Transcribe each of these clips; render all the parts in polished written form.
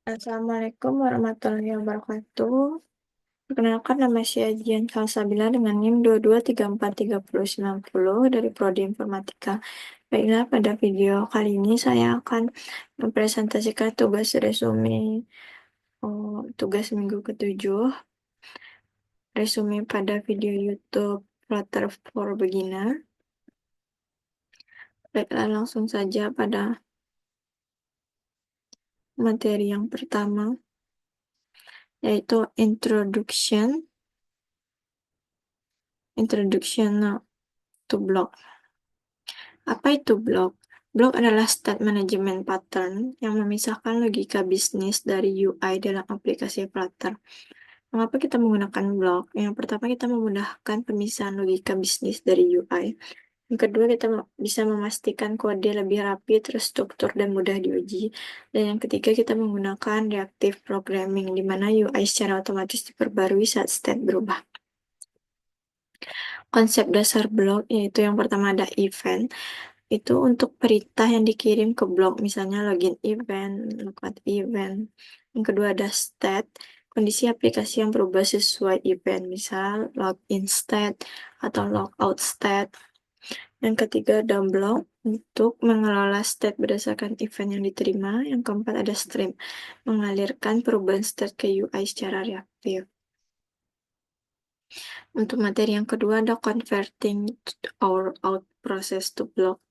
Assalamualaikum warahmatullahi wabarakatuh. Perkenalkan nama saya Jian Salsabila dengan NIM 22343090 dari Prodi Informatika. Baiklah, pada video kali ini saya akan mempresentasikan tugas resume tugas minggu ketujuh, resume pada video YouTube Flutter for Beginner. Baiklah, langsung saja pada materi yang pertama, yaitu Introduction to Blog. Apa itu blog? Blog adalah state management pattern yang memisahkan logika bisnis dari UI dalam aplikasi Flutter. Mengapa kita menggunakan blog? Yang pertama, kita memudahkan pemisahan logika bisnis dari UI. Yang kedua, kita bisa memastikan kode lebih rapi, terstruktur, dan mudah diuji. Dan yang ketiga, kita menggunakan reactive programming, di mana UI secara otomatis diperbarui saat state berubah. Konsep dasar blog yaitu yang pertama ada event. Itu untuk perintah yang dikirim ke blog, misalnya login event, logout event. Yang kedua ada state, kondisi aplikasi yang berubah sesuai event, misal login state atau logout state. Yang ketiga ada blog, untuk mengelola state berdasarkan event yang diterima. Yang keempat ada stream, mengalirkan perubahan state ke UI secara reaktif. Untuk materi yang kedua ada converting our out process to block,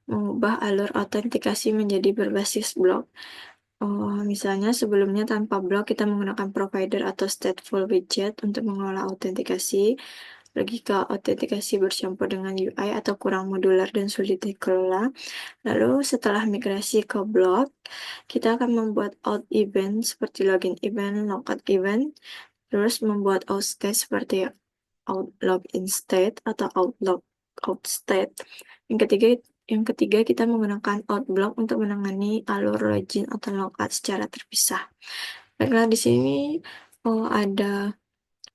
mengubah alur autentikasi menjadi berbasis blok. Misalnya sebelumnya tanpa blok kita menggunakan provider atau stateful widget untuk mengelola autentikasi. Logika autentikasi bercampur dengan UI atau kurang modular dan sulit dikelola. Lalu setelah migrasi ke blok, kita akan membuat out event seperti login event, logout event, terus membuat out state seperti out login state atau out logout state. Yang ketiga, kita menggunakan outblock untuk menangani alur login atau logout secara terpisah. Baiklah, di sini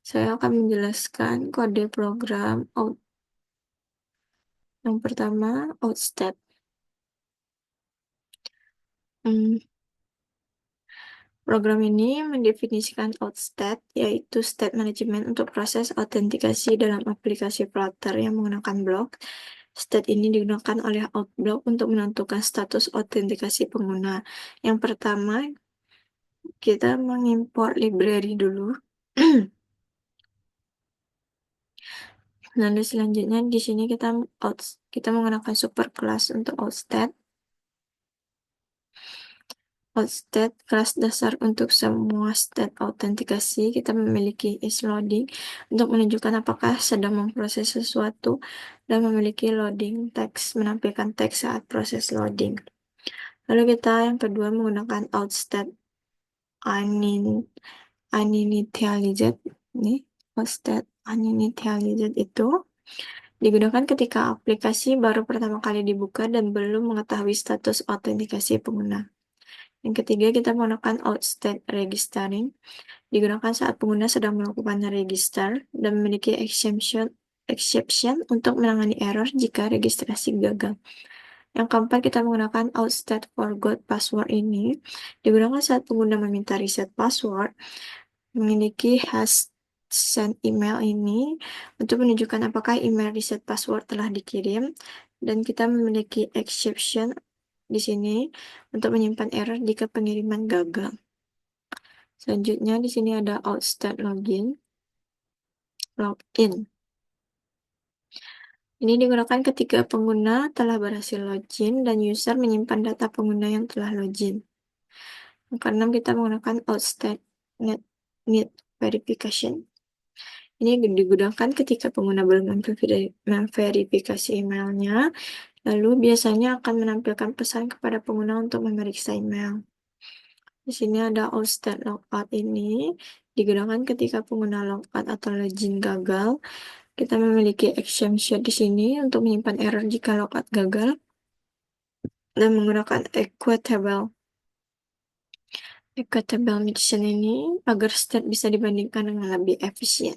saya akan menjelaskan kode program out. Yang pertama, out state. Program ini mendefinisikan out state, yaitu state management untuk proses autentikasi dalam aplikasi Flutter yang menggunakan blok. State ini digunakan oleh outblock untuk menentukan status autentikasi pengguna. Yang pertama, kita mengimpor library dulu. Lalu selanjutnya di sini kita menggunakan superclass untuk outstate. Outstate kelas dasar untuk semua state autentikasi. Kita memiliki isLoading untuk menunjukkan apakah sedang memproses sesuatu dan memiliki loading text, menampilkan teks saat proses loading. Lalu kita yang kedua menggunakan outstate uninitialized. Ini outstate uninitialized itu digunakan ketika aplikasi baru pertama kali dibuka dan belum mengetahui status autentikasi pengguna. Yang ketiga, kita menggunakan outstate registering. Digunakan saat pengguna sedang melakukan register dan memiliki exception untuk menangani error jika registrasi gagal. Yang keempat, kita menggunakan outstate forgot password ini. Digunakan saat pengguna meminta reset password, memiliki hash send email ini untuk menunjukkan apakah email reset password telah dikirim, dan kita memiliki exception di sini untuk menyimpan error jika pengiriman gagal. Selanjutnya di sini ada outstate login. Ini digunakan ketika pengguna telah berhasil login dan user menyimpan data pengguna yang telah login. Yang keenam, kita menggunakan outstate need verification. Ini digunakan ketika pengguna belum memverifikasi emailnya, lalu biasanya akan menampilkan pesan kepada pengguna untuk memeriksa email. Di sini ada outstate logout ini digunakan ketika pengguna logout atau login gagal. Kita memiliki exception di sini untuk menyimpan error jika logout gagal dan menggunakan equatable mixin ini agar state bisa dibandingkan dengan lebih efisien.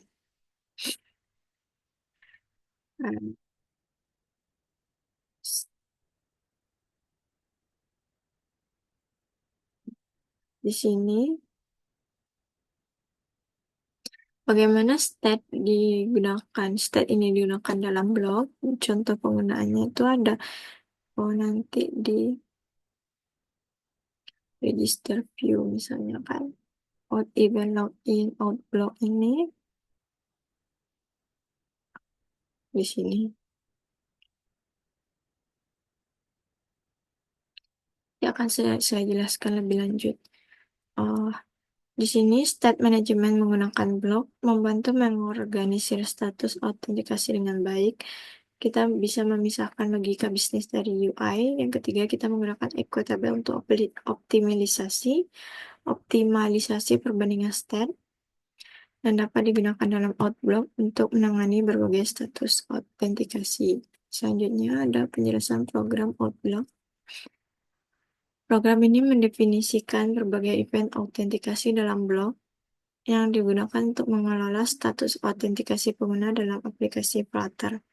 Di sini bagaimana state digunakan? State ini digunakan dalam blog. Contoh penggunaannya itu ada nanti di register view misalnya kan. Out event login out blog ini di sini. Ya akan saya jelaskan lebih lanjut. Oh, di sini state management menggunakan blog membantu mengorganisir status autentikasi dengan baik. Kita bisa memisahkan logika bisnis dari UI. Yang ketiga, kita menggunakan equitable untuk optimalisasi perbandingan state dan dapat digunakan dalam Outlook untuk menangani berbagai status autentikasi. Selanjutnya ada penjelasan program Outlook. Program ini mendefinisikan berbagai event autentikasi dalam blog yang digunakan untuk mengelola status autentikasi pengguna dalam aplikasi Flutter.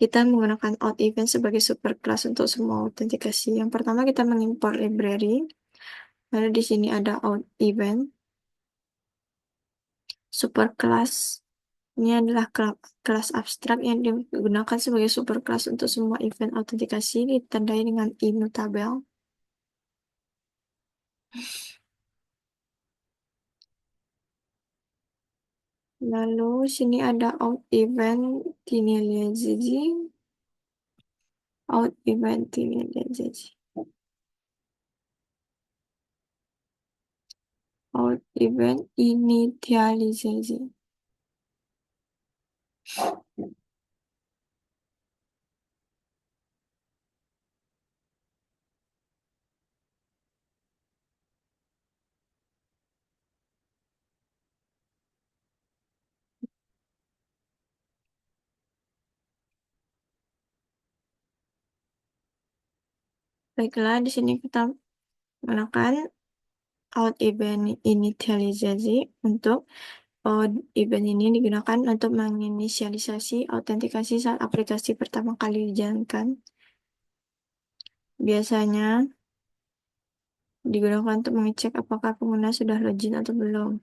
Kita menggunakan out event sebagai superclass untuk semua autentikasi. Yang pertama kita mengimpor library. Lalu di sini ada out event. Superclass ini adalah kelas abstrak yang digunakan sebagai superclass untuk semua event autentikasi ditandai dengan immutable. Lalu sini ada out event tinializaji. Out event tinializaji. Out event initializaji. Baiklah, di sini kita menggunakan out event initializaji untuk event ini digunakan untuk menginisialisasi autentikasi saat aplikasi pertama kali dijalankan. Biasanya digunakan untuk mengecek apakah pengguna sudah login atau belum.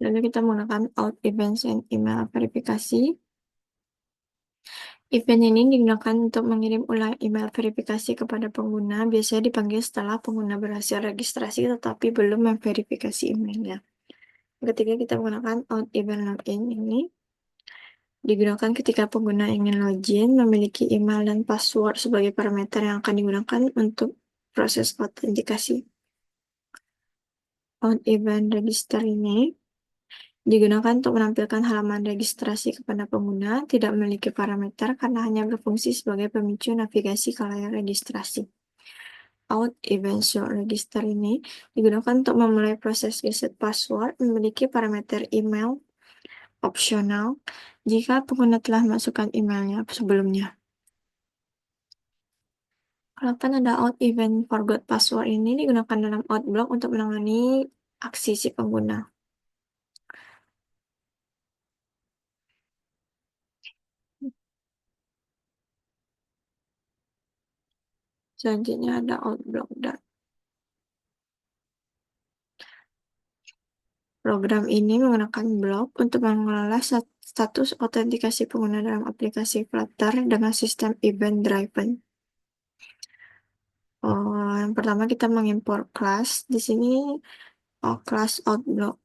Lalu kita menggunakan out events and email verifikasi. Event ini digunakan untuk mengirim ulang email verifikasi kepada pengguna. Biasanya dipanggil setelah pengguna berhasil registrasi tetapi belum memverifikasi emailnya. Ketiga, kita menggunakan out event login ini. Digunakan ketika pengguna ingin login, memiliki email dan password sebagai parameter yang akan digunakan untuk proses autentikasi. Out event register ini digunakan untuk menampilkan halaman registrasi kepada pengguna, tidak memiliki parameter karena hanya berfungsi sebagai pemicu navigasi ke layar registrasi. Out event show register ini digunakan untuk memulai proses reset password, memiliki parameter email opsional jika pengguna telah masukkan emailnya sebelumnya. Kalau ada out event forgot password ini digunakan dalam Outlook untuk menangani aksi si pengguna. Selanjutnya ada Outlook. Program ini menggunakan blog untuk mengelola status autentikasi pengguna dalam aplikasi Flutter dengan sistem event driven. Yang pertama kita mengimpor kelas. Di sini kelas Outlook.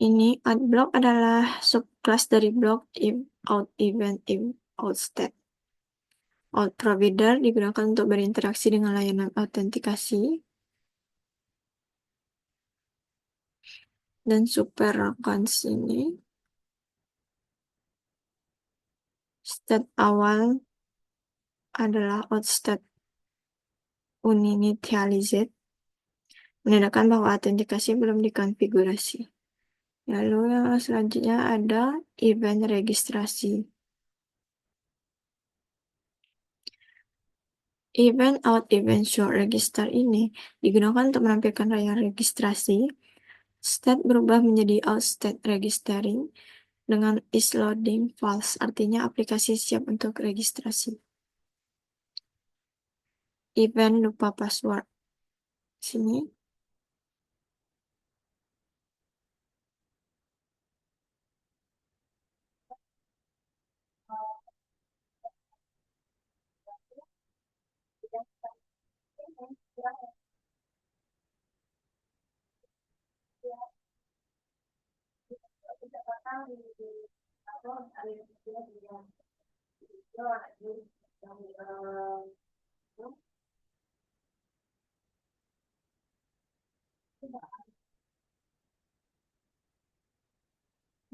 Ini Outlook adalah subclass dari blog out event out state. Out provider digunakan untuk berinteraksi dengan layanan autentikasi. Dan super accounts ini state awal adalah out state uninitialized, menandakan bahwa autentikasi belum dikonfigurasi. Lalu yang selanjutnya ada event registrasi. Event out event show register ini digunakan untuk menampilkan layar registrasi. State berubah menjadi out state registering dengan is loading false, artinya aplikasi siap untuk registrasi. Event lupa password. Sini.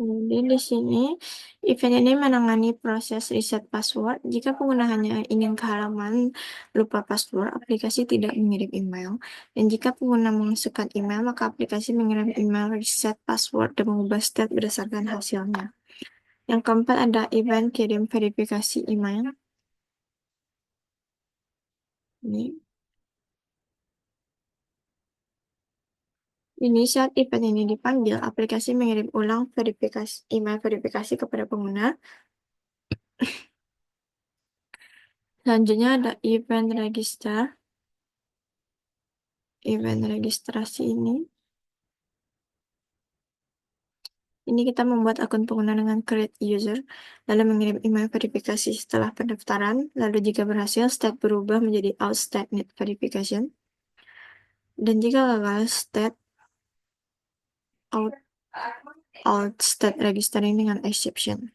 Kemudian di sini, event ini menangani proses reset password. Jika pengguna hanya ingin ke halaman lupa password, aplikasi tidak mengirim email. Dan jika pengguna memasukkan email, maka aplikasi mengirim email reset password dan mengubah state berdasarkan hasilnya. Yang keempat ada event kirim verifikasi email. Ini. Ini saat event ini dipanggil, aplikasi mengirim ulang email verifikasi kepada pengguna. Selanjutnya ada event register. Event registrasi ini. Ini kita membuat akun pengguna dengan create user, lalu mengirim email verifikasi setelah pendaftaran, lalu jika berhasil, state berubah menjadi out state need verification. Dan jika gagal, state out state registering dengan exception.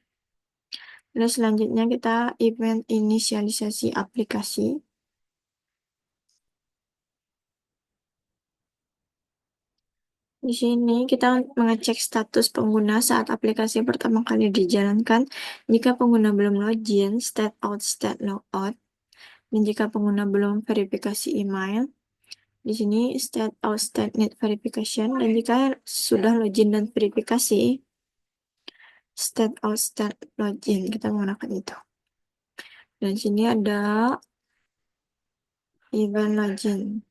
Lalu selanjutnya kita event inisialisasi aplikasi. Di sini kita mengecek status pengguna saat aplikasi pertama kali dijalankan. Jika pengguna belum login, state out, state logout. Dan jika pengguna belum verifikasi email, di sini state out, state need verification. Dan jika sudah login dan verifikasi, state out, state login. Kita menggunakan itu. Dan di sini ada event login.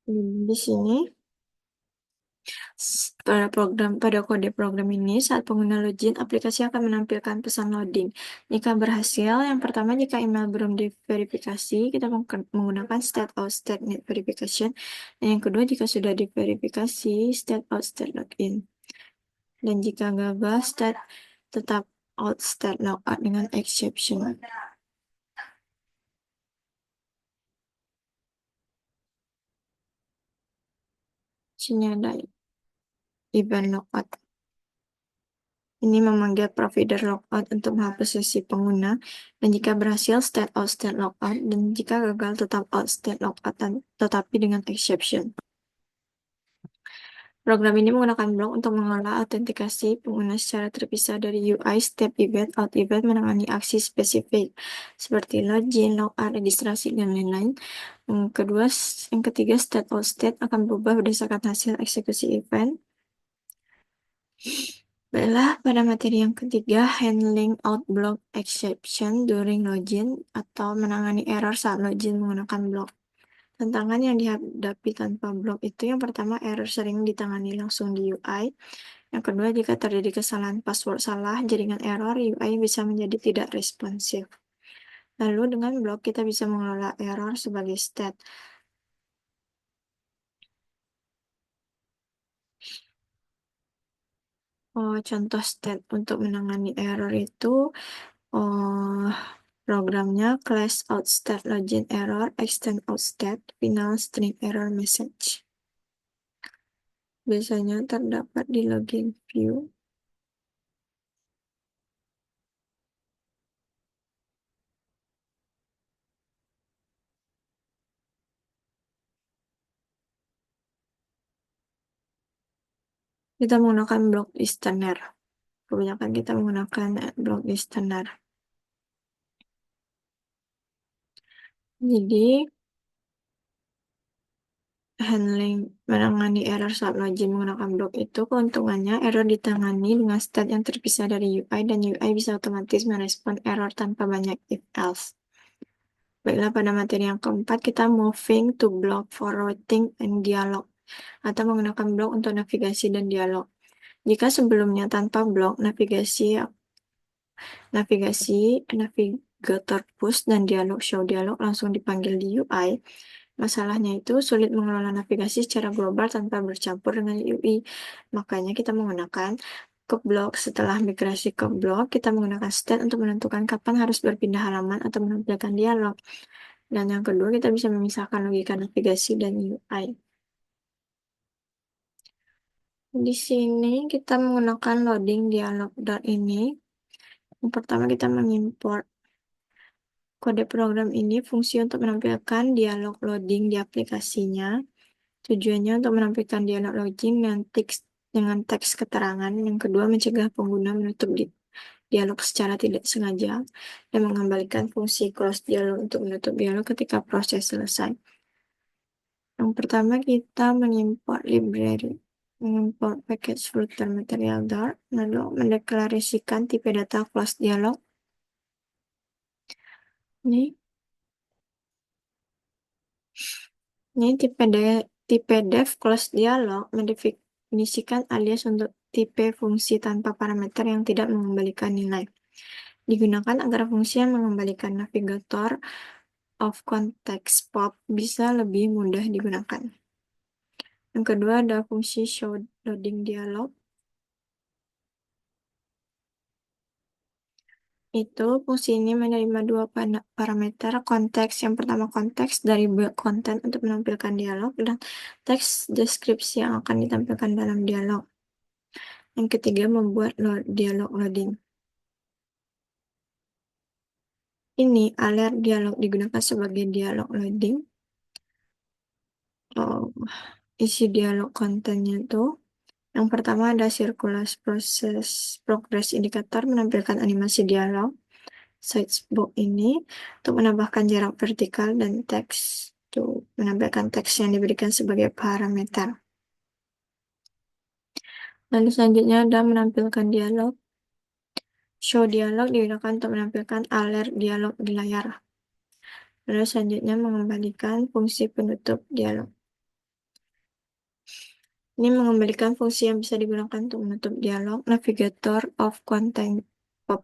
Di sini pada kode program ini saat pengguna login, aplikasi akan menampilkan pesan loading. Jika berhasil, yang pertama jika email belum diverifikasi, kita menggunakan state out state need verification. Dan yang kedua jika sudah diverifikasi, state out state login. Dan jika gagal, state tetap out state logout dengan exception. Sini ada event logout. Ini memanggil provider logout untuk menghapus sesi pengguna, dan jika berhasil state out state logout, dan jika gagal tetap out state logout tetapi dengan exception. Program ini menggunakan blok untuk mengelola autentikasi pengguna secara terpisah dari UI. Setiap event out event menangani aksi spesifik seperti login, logout, registrasi, dan lain-lain. Yang ketiga state out state akan berubah berdasarkan hasil eksekusi event. Baiklah, pada materi yang ketiga, handling out block exception during login atau menangani error saat login menggunakan blok. Tantangan yang dihadapi tanpa blok itu yang pertama, error sering ditangani langsung di UI. Yang kedua, jika terjadi kesalahan password salah, jaringan error, UI bisa menjadi tidak responsif. Lalu dengan blok kita bisa mengelola error sebagai state. Contoh state untuk menangani error itu programnya class out state login error, extend out state, final string error message. Biasanya terdapat di login view. Kita menggunakan block listener. Kebanyakan kita menggunakan block listener. Jadi handling menangani error saat login menggunakan blok itu, keuntungannya error ditangani dengan state yang terpisah dari UI dan UI bisa otomatis merespon error tanpa banyak if else. Baiklah, pada materi yang keempat kita moving to block for routing and dialog atau menggunakan blok untuk navigasi dan dialog. Jika sebelumnya tanpa blok navigator push dan dialog show dialog langsung dipanggil di UI, masalahnya itu sulit mengelola navigasi secara global tanpa bercampur dengan UI. Makanya kita menggunakan ke blok. Setelah migrasi ke blok, kita menggunakan state untuk menentukan kapan harus berpindah halaman atau menampilkan dialog. Dan yang kedua, kita bisa memisahkan logika navigasi dan UI. Di sini kita menggunakan loading dialog ini. Yang pertama kita mengimport kode program ini fungsi untuk menampilkan dialog loading di aplikasinya. Tujuannya untuk menampilkan dialog loading dengan teks keterangan. Yang kedua, mencegah pengguna menutup dialog secara tidak sengaja dan mengembalikan fungsi close dialog untuk menutup dialog ketika proses selesai. Yang pertama, kita mengimport library, mengimport package footer material Dart, lalu mendeklarasikan tipe data close dialog. Ini tipe def close dialog mendefinisikan alias untuk tipe fungsi tanpa parameter yang tidak mengembalikan nilai. Digunakan agar fungsi yang mengembalikan navigator of context pop bisa lebih mudah digunakan. Yang kedua ada fungsi show loading dialog. Itu fungsi ini menerima dua parameter konteks. Yang pertama konteks dari konten untuk menampilkan dialog dan teks deskripsi yang akan ditampilkan dalam dialog. Yang ketiga membuat dialog loading. Ini alert dialog digunakan sebagai dialog loading. Isi dialog kontennya itu yang pertama ada circulars progress indicator menampilkan animasi dialog. Sidebox ini untuk menambahkan jarak vertikal dan teks untuk menampilkan teks yang diberikan sebagai parameter. Lalu selanjutnya ada menampilkan dialog. Show dialog digunakan untuk menampilkan alert dialog di layar. Lalu selanjutnya mengembalikan fungsi penutup dialog. Ini mengembalikan fungsi yang bisa digunakan untuk menutup dialog. Navigator of content pop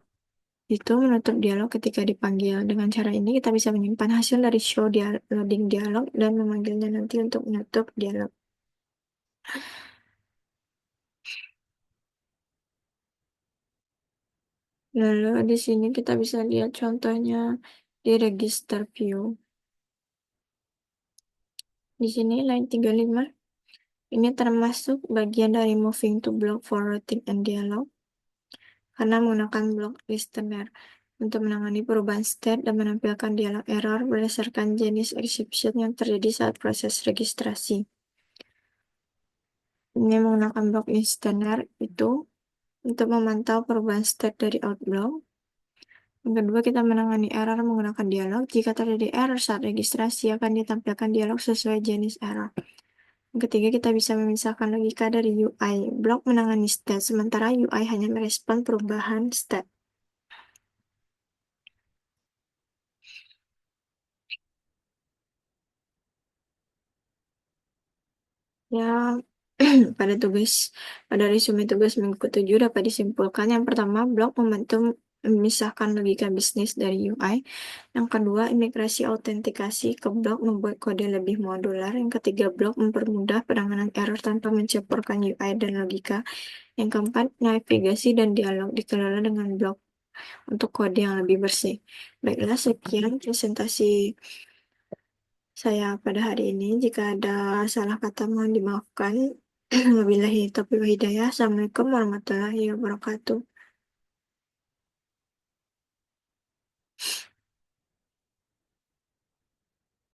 itu menutup dialog ketika dipanggil. Dengan cara ini kita bisa menyimpan hasil dari show loading dialog dan memanggilnya nanti untuk menutup dialog. Lalu di sini kita bisa lihat contohnya di register view. Di sini line 35. Ini termasuk bagian dari moving to block for routing and dialog karena menggunakan block listener untuk menangani perubahan state dan menampilkan dialog error berdasarkan jenis exception yang terjadi saat proses registrasi. Ini menggunakan block listener itu untuk memantau perubahan state dari outblock. Yang kedua, kita menangani error menggunakan dialog. Jika terjadi error saat registrasi, akan ditampilkan dialog sesuai jenis error. Yang ketiga, kita bisa memisahkan logika dari UI. Blok menangani state, sementara UI hanya merespon perubahan state. Ya, pada resume tugas minggu ke-7 dapat disimpulkan yang pertama, blok membantu memisahkan logika bisnis dari UI. Yang kedua, imigrasi autentikasi ke blok membuat kode lebih modular. Yang ketiga, blok mempermudah penanganan error tanpa mencampurkan UI dan logika. Yang keempat, navigasi dan dialog dikelola dengan blok untuk kode yang lebih bersih. Baiklah, sekian presentasi saya pada hari ini. Jika ada salah kata mohon dimaafkan. Wabillahi taufiq wal hidayah. Assalamualaikum warahmatullahi wabarakatuh.